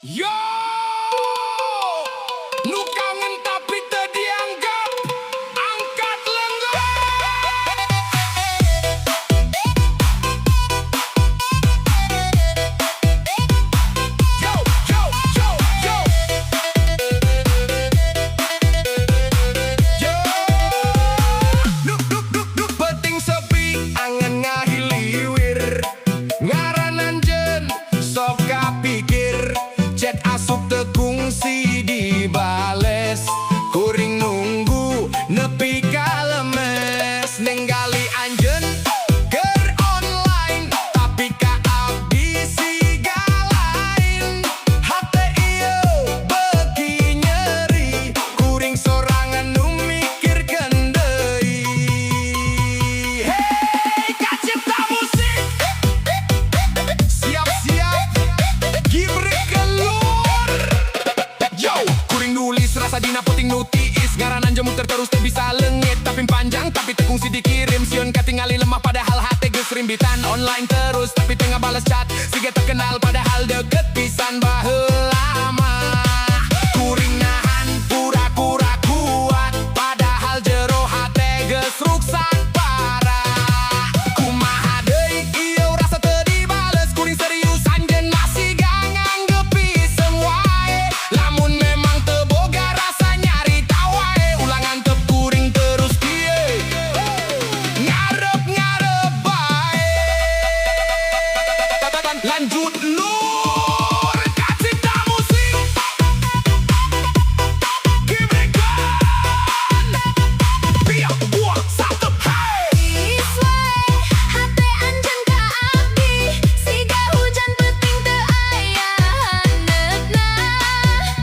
Yo, nu kangen tapi teu dianggap, angkat lengan. Yo, yo, yo, yo. Yo, nuk penting sepi, angan ngahiliwir, ngaranan jen sok kapikir. Chat asup tekungsi dibales, kuring nunggu nepi kalemes. Ninggali anjeun keur online, tapi ka abdi siga lain. Hate ieu beuki nyeri, kuring sorangan nu mikirkeun deui. Hey, kacipta musik, siap-siap gibrek keluar. Yo, kuring nulis rasa dina puting nu tiis, ngaranan jemut terus teu bisa leungit. Tapi panjang tapi tekungsi dikirim, sieun katingali lemah padahal hate geus rimbitan. Online terus tapi teu ngabales chat, siga terkenal padahal deket pisan baheula mah. Kuring nahan pura-pura kuat, padahal jero hate geus ruksak parah. Kumaha deui ieu rasa teu dibales, kuring serius anjeun masih gak nganggep iseng wae. Lamun memang teu boga rasa nyarita wae, ulang antep kuring terus kieu ngarep-ngarep bae. Lanjut lur, kacipta musik, gibrikan, biar buang satu, hey. Iswae, hate anjeun ka abdi, siga hujan peuting teu aya handapna.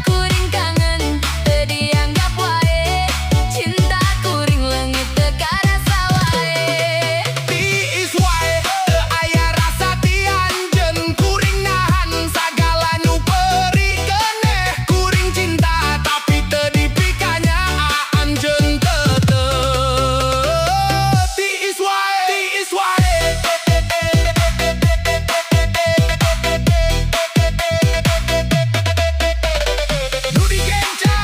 Kuring kangen teu dianggap wae, cinta kuring leungit teu karasa wae. Tiis wae, teu aya rasa ti anjeun, kuring nahan sagala nu peuri keneh. Kuring cinta tapi teu dipikanya anjeun tetep. Tiis wae, tiis wae. Nu digenca,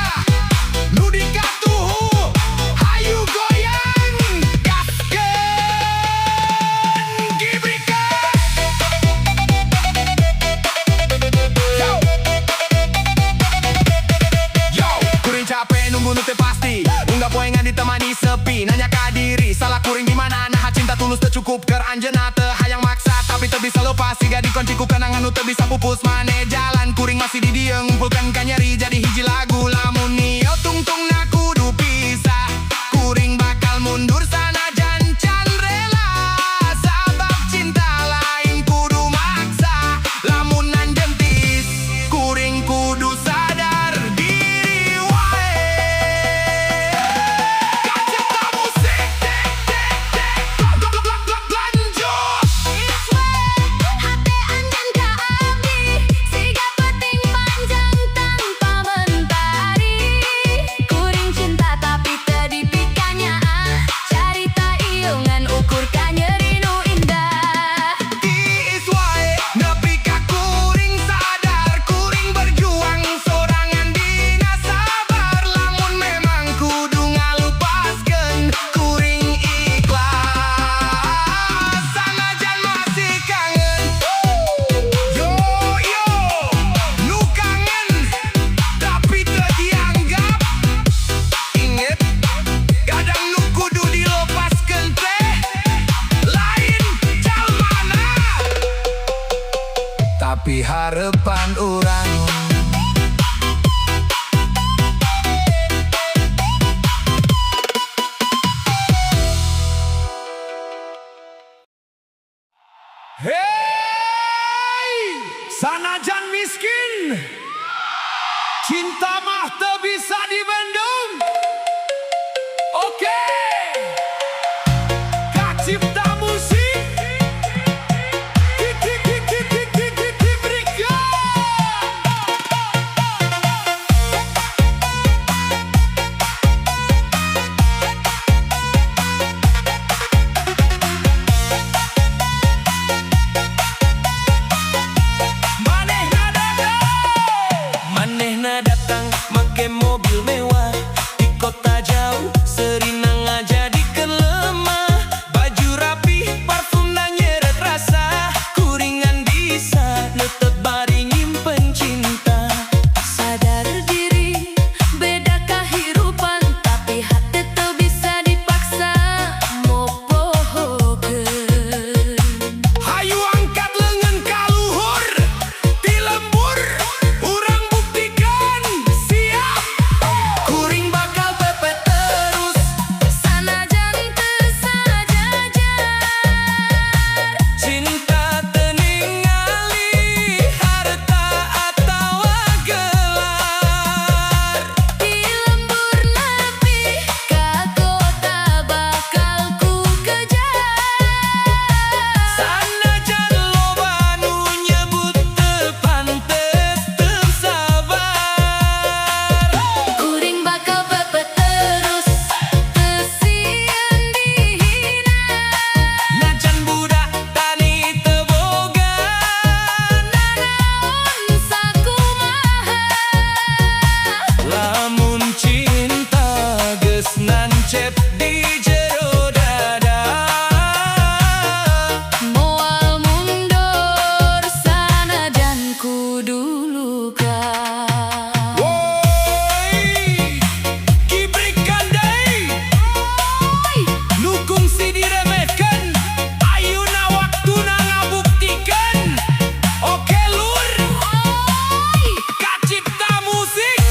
nu dikatuhu, hayu goyang, gaskeun, gibrikan. Yo, kuring capek nunggu nu teu pasti, unggah poengan ditemani sepi, nanya ka diri salah kuring di mana. Nah cinta tulus teu cukup keur anjeunna teu hayang maksa, tapi teu bisa lepas siga dikunci ku kenangan nu teu bisa pupus. Mane jalan kuring masih di dieu ngumpulkeun ka nyeri jadi hiji lagu. Lamun ieu tungtungna kudu pisah, kuring bakal mundur sanajan can rela. Sabab cinta lain kudu maksa, lamun anjeun tis kuring kudu sadar diri wae. Kacipta musik, lanjut. Iswae, hate anjeun ka abdi, siga peuting panjang tanpa mentari. Kuring cinta tapi teu dipikanya, carita ieu ngan ukur ka nyeri nu indah. Tiis wae, nepi ka kuring sadar, kuring berjuang sorangan dina sabar. Lamun memang kudu ngalupaskeun, kuring ikhlas sanajan masih kangen. Yo, yo, nu kangen tapi teu dianggap, inget kadang nu kudu dilepaskeun teh lain jalmana, tapi harapan urang. Hey, sanajan miskin, cinta mah teu bisa dibendung. Oke, kacipta musik, gibrikan. luka. Woi, Gibrikan deh, nu kungsi diremehkan, ayeuna waktuna ngabuktikan. Oke lur, kacipta musik.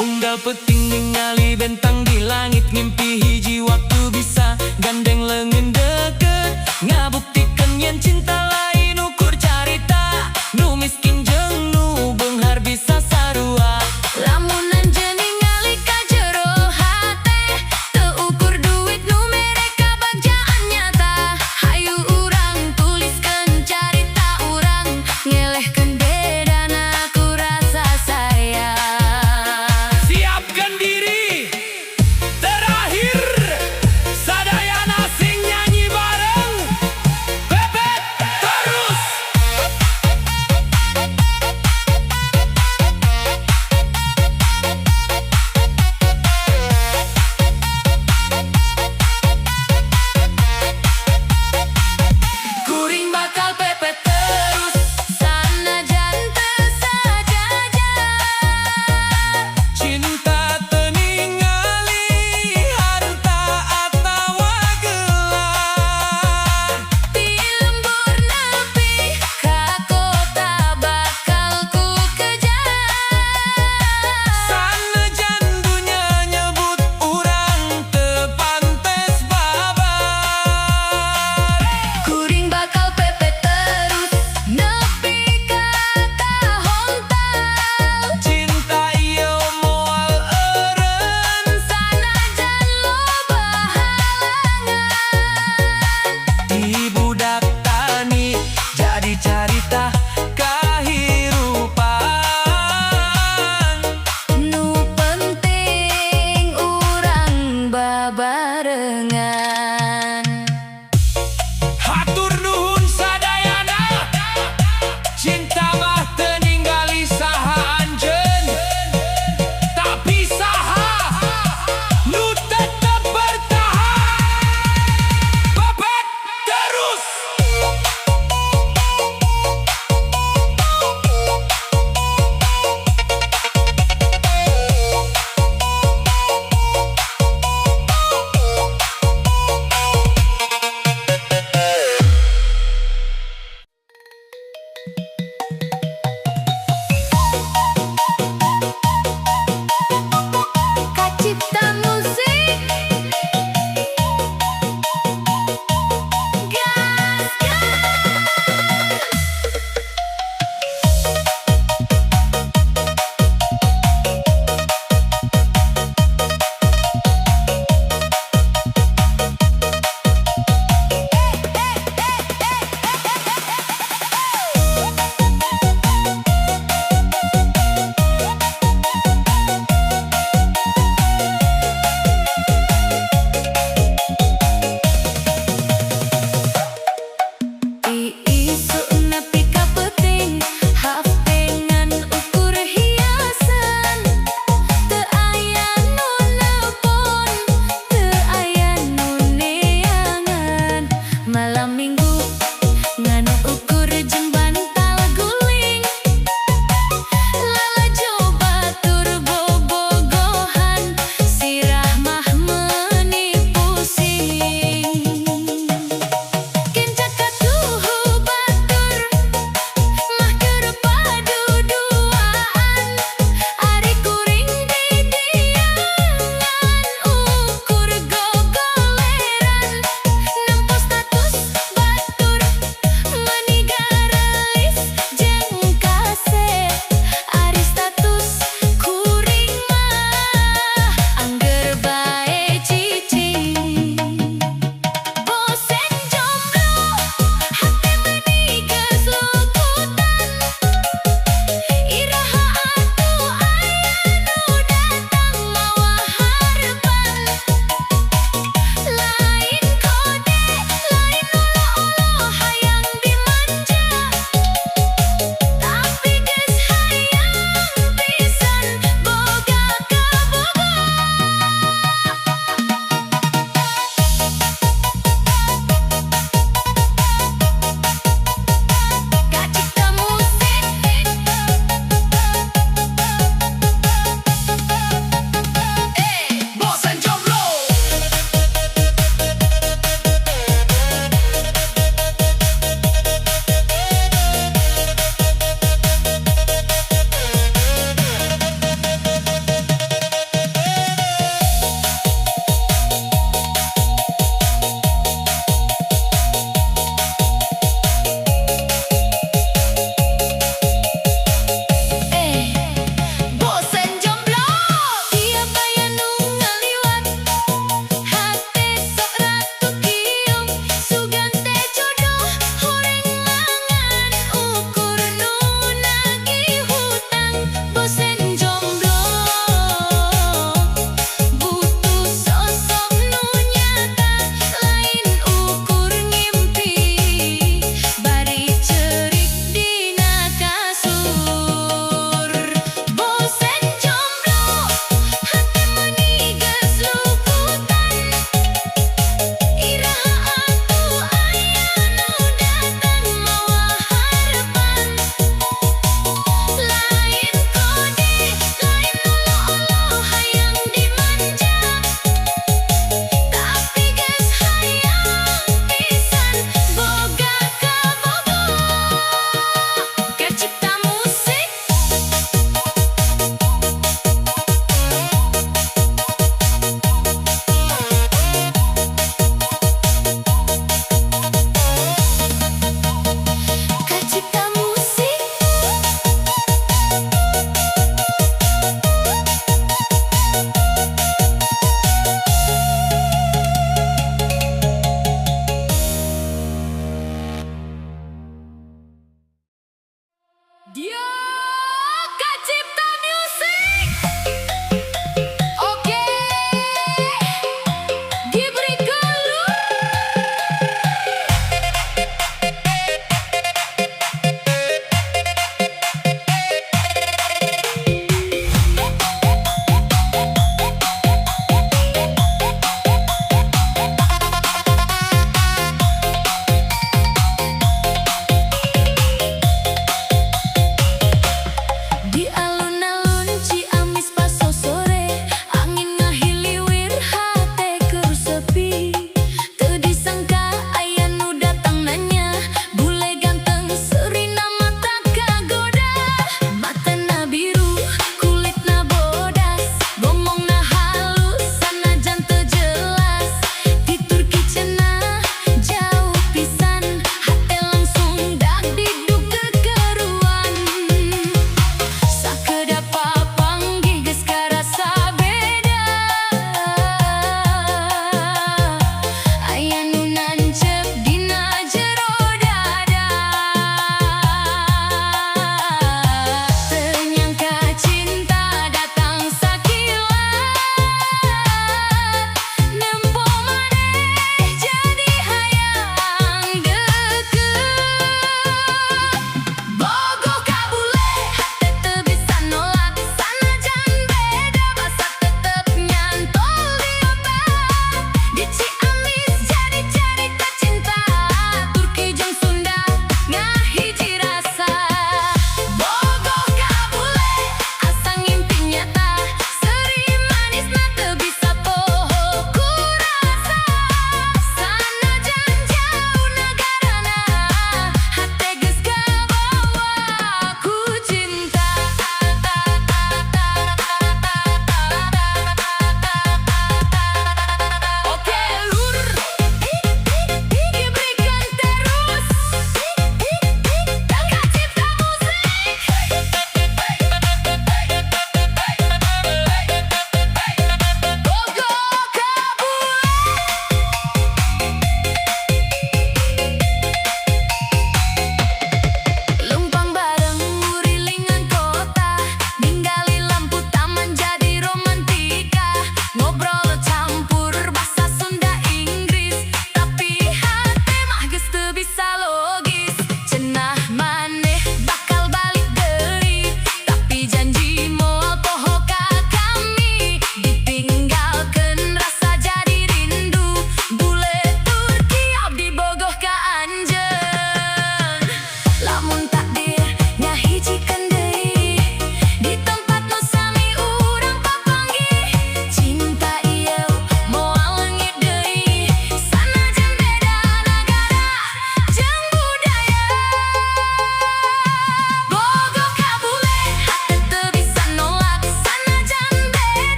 Unggal peting ningali bentang di langit, ngimpi hiji waktu bisa gandeng leungeun deket, ngabuktikeun yen cinta lain ukur carita, nu miskin jeung nu beunghar bisa sarua. Lamunan jeung ningali ka jero hate, teu ukur duit nu mere kabagjaan nyata. Hayu urang tuliskeun carita urang, ngelehkeun bedana ku rasa sayang. Siapkan diri,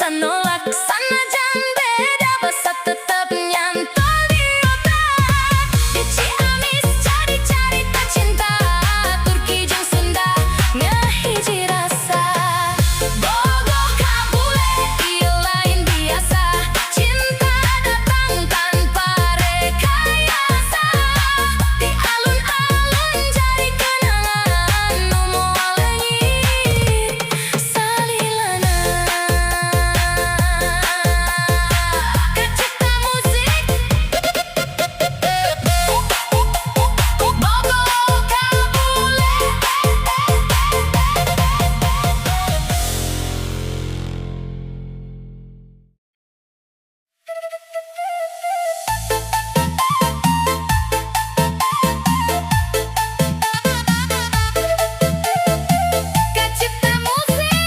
bisa nolak. Sanajan beda bahasa tetap nyantol di otak. Di Ciamis jadi cerita cinta Turki jeung Sunda ngehiji rasa. Bogoh kabule ieu lain biasa. Cinta datang tanpa rekayasa. Di alun-alun jadi kenangan nu moal leungit salilana. Kacipta musik Bogoh kabule. Kacipta musik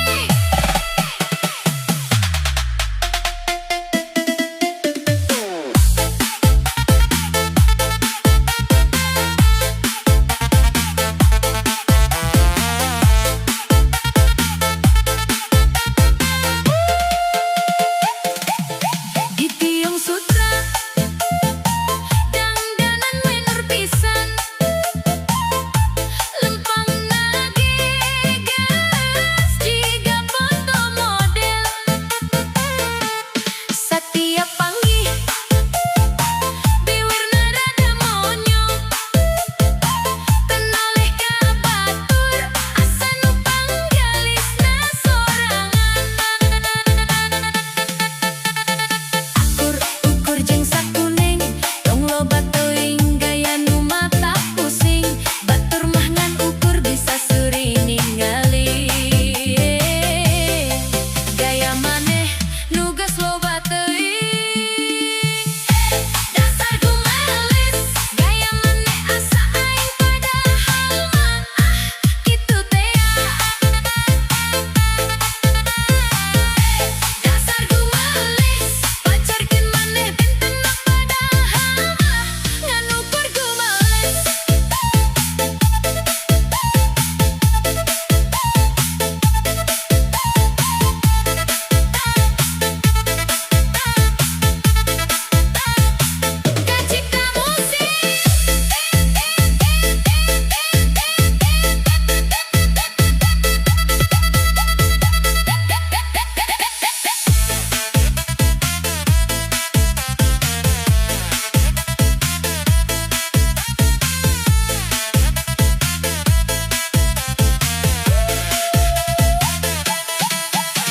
di Tiong Sutra dangdanan menor pisan. Lempangna gegas jiga foto model. Satiap panggih biwirna rada monyong. Tenoleh ka batur asa nu panggalisna sorangan. Akur ukur jeung sakuning tong loba teuing gaya nu mata pusing. Batur mah ngan ukur bisa seuring ningali. Gaya maneh nu geus loba teuing. Dasar gumelis gaya maneh asa aing padahal mah kitu teh. Dasar gumelis pacarkeun maneh bentenna padahal mah ngan ukur gumelis. Kacipta musik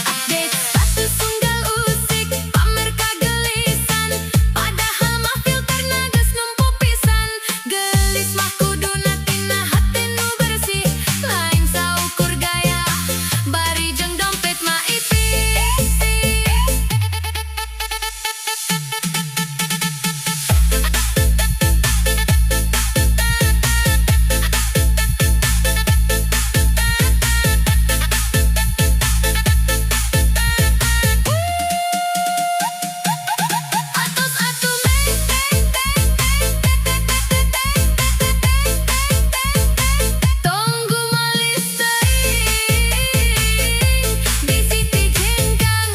update status unggal usik pamer kagelisan. Padahal mah filterna geus numpu pisan. Gelis mah kuduna tina hate nu bersih. Lain saukur gaya bari jeung dompet mah ipis. Atos atuh tong gumelis teuing di siti jeung gang.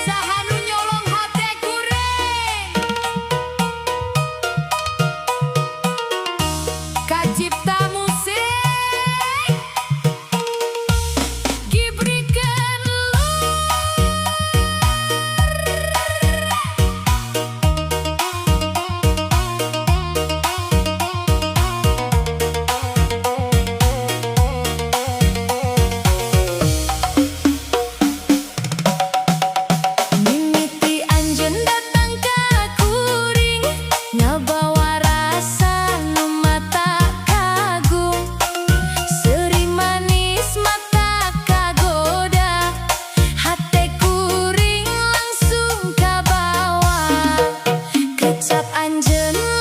Saha nu nyolong hate kuring? Kacipta musik gibrikeun lur. anjeun